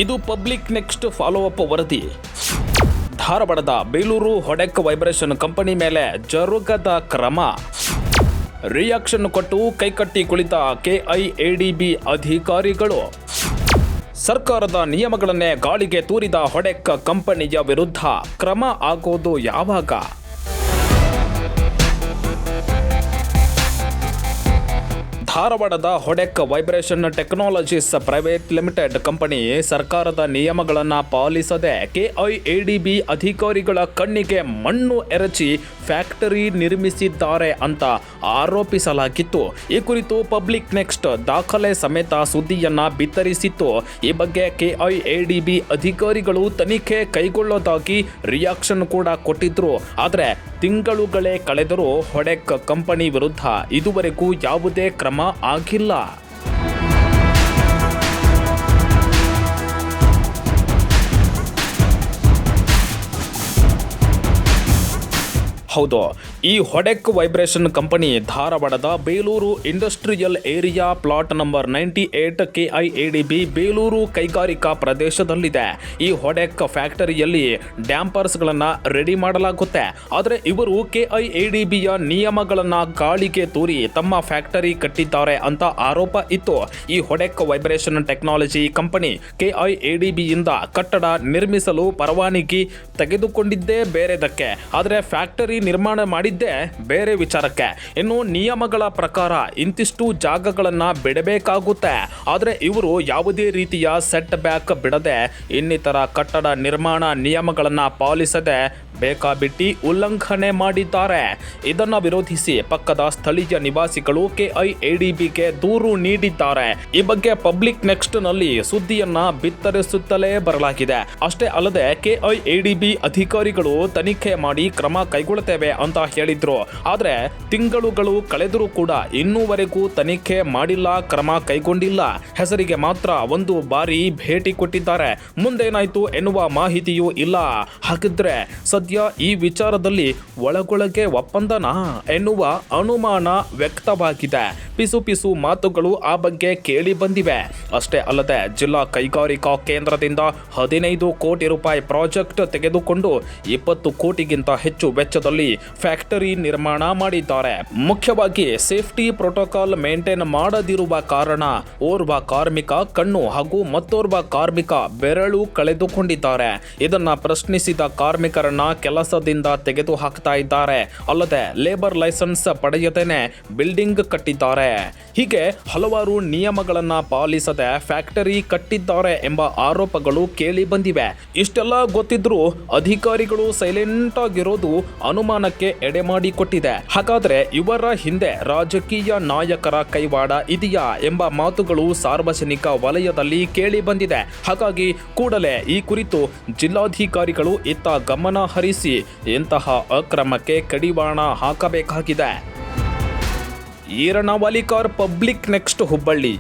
ಇದು public next follow up ವರದಿ. ಧಾರವಾಡದ ಬೇಲೂರು ಹೊಡೆಕ್ ವೈಬ್ರೇಷನ್ ಕಂಪನಿ ಮೇಲೆ ಜರುಗದ ಕ್ರಮ. ರಿಯಾಕ್ಷನ್ ಕೊಟ್ಟು ಕೈಕಟ್ಟಿ ಕುಳಿತ ಕೆಐಎಡಿಬಿ ಅಧಿಕಾರಿಗಳು. ಸರ್ಕಾರದ ನಿಯಮಗಳನ್ನೇ ಗಾಳಿಗೆ ತೂರಿದ ಹೊಡೆಕ್ ಕಂಪನಿಯ ವಿರುದ್ಧ ಕ್ರಮ ಆಗೋದು ಯಾವಾಗ? ಧಾರವಾಡದ Hodek vibration technologies private limited company ಸರ್ಕಾರದ ನಿಯಮಗಳನ್ನು ಪಾಲಿಸದೆ ಕೆಐಎಡಿಬಿ ಅಧಿಕಾರಿಗಳ ಕಣ್ಣಿಗೆ ಮಣ್ಣು ಎರಚಿ ಫ್ಯಾಕ್ಟರಿ ನಿರ್ಮಿಸಿದ್ದಾರೆ ಅಂತ ಆರೋಪಿಸಲಾಗಿತ್ತು. ಈ ಕುರಿತು ಪಬ್ಲಿಕ್ ನೆಕ್ಸ್ಟ್ ದಾಖಲೆ ಸಮೇತ ಸುದ್ದಿಯನ್ನ ಬಿತ್ತರಿಸಿತ್ತು. ಈ ಬಗ್ಗೆ ಕೆಐಎಡಿಬಿ ಅಧಿಕಾರಿಗಳು ತನಿಖೆ ಕೈಗೊಳ್ಳೋದಾಗಿ ರಿಯಾಕ್ಷನ್ ಕೂಡ ಕೊಟ್ಟಿದ್ರು. ಆದರೆ ತಿಂಗಳುಗಳೇ ಕಳೆದರೂ ಹೊಡೆಕ್ ಕಂಪನಿ ವಿರುದ್ಧ ಇದುವರೆಗೂ ಯಾವುದೇ ಕ್ರಮ ಆಗಿಲ್ಲ. ಹೌದು, ಈ ಹೊಡೆಕ್ ವೈಬ್ರೇಷನ್ ಕಂಪನಿ ಧಾರವಾಡದ Belur industrial area plot number 98 KIADB Belur ಕೈಗಾರಿಕಾ ಪ್ರದೇಶದಲ್ಲಿದೆ. ಈ ಹೊಡೆಕ್ ಫ್ಯಾಕ್ಟರಿಯಲ್ಲಿ ಡ್ಯಾಂಪರ್ಸ್ಗಳನ್ನು ರೆಡಿ ಮಾಡಲಾಗುತ್ತೆ. ಆದರೆ ಇವರು ಕೆಐಎಡಿಬಿಯ ನಿಯಮಗಳನ್ನು ಗಾಳಿಗೆ ತೂರಿ ತಮ್ಮ ಫ್ಯಾಕ್ಟರಿ ಕಟ್ಟಿದ್ದಾರೆ ಅಂತ ಆರೋಪ ಇತ್ತು. ಈ ಹೊಡೆಕ್ ವೈಬ್ರೇಷನ್ ಟೆಕ್ನಾಲಜಿ ಕಂಪನಿ ಕೆಐಎಡಿಬಿಯಿಂದ ಕಟ್ಟಡ ನಿರ್ಮಿಸಲು ಪರವಾನಗಿ ತೆಗೆದುಕೊಂಡಿದ್ದೇ ಬೇರೆದಕ್ಕೆ, ಆದರೆ ಫ್ಯಾಕ್ಟರಿ ನಿರ್ಮಾಣ ಮಾಡಿದ್ದೇ ಬೇರೆ ವಿಚಾರಕ್ಕೆ. ಇನ್ನು ನಿಯಮಗಳ ಪ್ರಕಾರ ಇಂತಿಷ್ಟು ಜಾಗಗಳನ್ನು ಬಿಡಬೇಕಾಗುತ್ತೆ. ಆದರೆ ಇವರು ಯಾವುದೇ ರೀತಿಯ ಸೆಟ್ ಬ್ಯಾಕ್ ಬಿಡದೆ ಇನ್ನಿತರ ಕಟ್ಟಡ ನಿರ್ಮಾಣ ನಿಯಮಗಳನ್ನು ಪಾಲಿಸದೆ ಬೇಕಾಬಿಟ್ಟಿ ಉಲ್ಲಂಘನೆ ಮಾಡಿದ್ದಾರೆ. ಇದನ್ನು ವಿರೋಧಿಸಿ ಪಕ್ಕದ ಸ್ಥಳೀಯ ನಿವಾಸಿಗಳು ಕೆಐಎಡಿಬಿಗೆ ದೂರು ನೀಡಿದ್ದಾರೆ. ಈ ಬಗ್ಗೆ ಪಬ್ಲಿಕ್ ನೆಕ್ಸ್ಟ್ ನಲ್ಲಿ ಸುದ್ದಿಯನ್ನ ಬಿತ್ತರಿಸುತ್ತಲೇ ಬರಲಾಗಿದೆ. ಅಷ್ಟೇ ಅಲ್ಲದೆ ಕೆಐಎಡಿಬಿ ಅಧಿಕಾರಿಗಳು ತನಿಖೆ ಮಾಡಿ ಕ್ರಮ ಕೈಗೊಳ್ಳುತ್ತೇವೆ ಅಂತ ಹೇಳಿದ್ರು. ಆದರೆ ತಿಂಗಳುಗಳು ಕಳೆದರೂ ಕೂಡ ಇನ್ನೂವರೆಗೂ ತನಿಖೆ ಮಾಡಿಲ್ಲ, ಕ್ರಮ ಕೈಗೊಂಡಿಲ್ಲ. ಹೆಸರಿಗೆ ಮಾತ್ರ ಒಂದು ಬಾರಿ ಭೇಟಿ ಕೊಟ್ಟಿದ್ದಾರೆ. ಮುಂದೇನಾಯ್ತು ಎನ್ನುವ ಮಾಹಿತಿಯೂ ಇಲ್ಲ. ಹಾಗಿದ್ರೆ ಸದ್ಯ ಈ ವಿಚಾರದಲ್ಲಿ ಒಳಗೊಳಗೆ ಒಪ್ಪಂದನಾ ಎನ್ನುವ ಅನುಮಾನ ವ್ಯಕ್ತವಾಗಿದೆ. ಪಿಸು ಮಾತುಗಳು ಆ ಬಗ್ಗೆ ಕೇಳಿ ಬಂದಿವೆ. ಅಷ್ಟೇ ಅಲ್ಲದೆ ಜಿಲ್ಲಾ ಕೈಗಾರಿಕಾ ಕೇಂದ್ರದಿಂದ 15 ಕೋಟಿ ರೂಪಾಯಿ ಪ್ರಾಜೆಕ್ಟ್ ತೆಗೆದುಕೊಂಡು 20 ಕೋಟಿಗಿಂತ ಹೆಚ್ಚು ವೆಚ್ಚದಲ್ಲಿ ಫ್ಯಾಕ್ಟರಿ ನಿರ್ಮಾಣ ಮಾಡಿದ್ದಾರೆ. ಮುಖ್ಯವಾಗಿ ಸೇಫ್ಟಿ ಪ್ರೋಟೋಕಾಲ್ ಮೇಂಟೈನ್ ಮಾಡದಿರುವ ಕಾರಣ ಓರ್ವ ಕಾರ್ಮಿಕ ಕಣ್ಣು ಹಾಗೂ ಮತ್ತೋರ್ವ ಕಾರ್ಮಿಕ ಬೆರಳು ಕಳೆದುಕೊಂಡಿದ್ದಾರೆ. ಇದನ್ನ ಪ್ರಶ್ನಿಸಿದ ಕಾರ್ಮಿಕರನ್ನ ಕೆಲಸದಿಂದ ತೆಗೆದು ಹಾಕ್ತಾ ಇದ್ದಾರೆ. ಅಲ್ಲದೆ ಲೇಬರ್ ಲೈಸೆನ್ಸ್ ಪಡೆಯದೇನೆ ಬಿಲ್ಡಿಂಗ್ ಕಟ್ಟಿದ್ದಾರೆ. ಹೀಗೆ ಹಲವಾರು ನಿಯಮಗಳನ್ನ ಪಾಲಿಸದೆ ಫ್ಯಾಕ್ಟರಿ ಕಟ್ಟಿದ್ದಾರೆ ಎಂಬ ಆರೋಪಗಳು ಕೇಳಿ ಬಂದಿವೆ. ಇಷ್ಟೆಲ್ಲ ಗೊತ್ತಿದ್ರೂ ಅಧಿಕಾರಿಗಳು ಸೈಲೆಂಟ್ ಆಗಿರೋದು ಅನುಮಾನಕ್ಕೆ ಎಡೆ ಮಾಡಿಕೊಟ್ಟಿದೆ. ಹಾಗಾದ್ರೆ ಇವರ ಹಿಂದೆ ರಾಜಕೀಯ ನಾಯಕರ ಕೈವಾಡ ಇದೆಯಾ ಎಂಬ ಮಾತುಗಳು ಸಾರ್ವಜನಿಕ ವಲಯದಲ್ಲಿ ಕೇಳಿ ಬಂದಿದೆ. ಹಾಗಾಗಿ ಕೂಡಲೇ ಈ ಕುರಿತು ಜಿಲ್ಲಾಧಿಕಾರಿಗಳು ಇತ್ತ ಗಮನ ಹರಿಸಿ ಇಂತಹ ಅಕ್ರಮಕ್ಕೆ ಕಡಿವಾಣ ಹಾಕಬೇಕಾಗಿದೆ. Eranna Valikar, public next, Hubballi.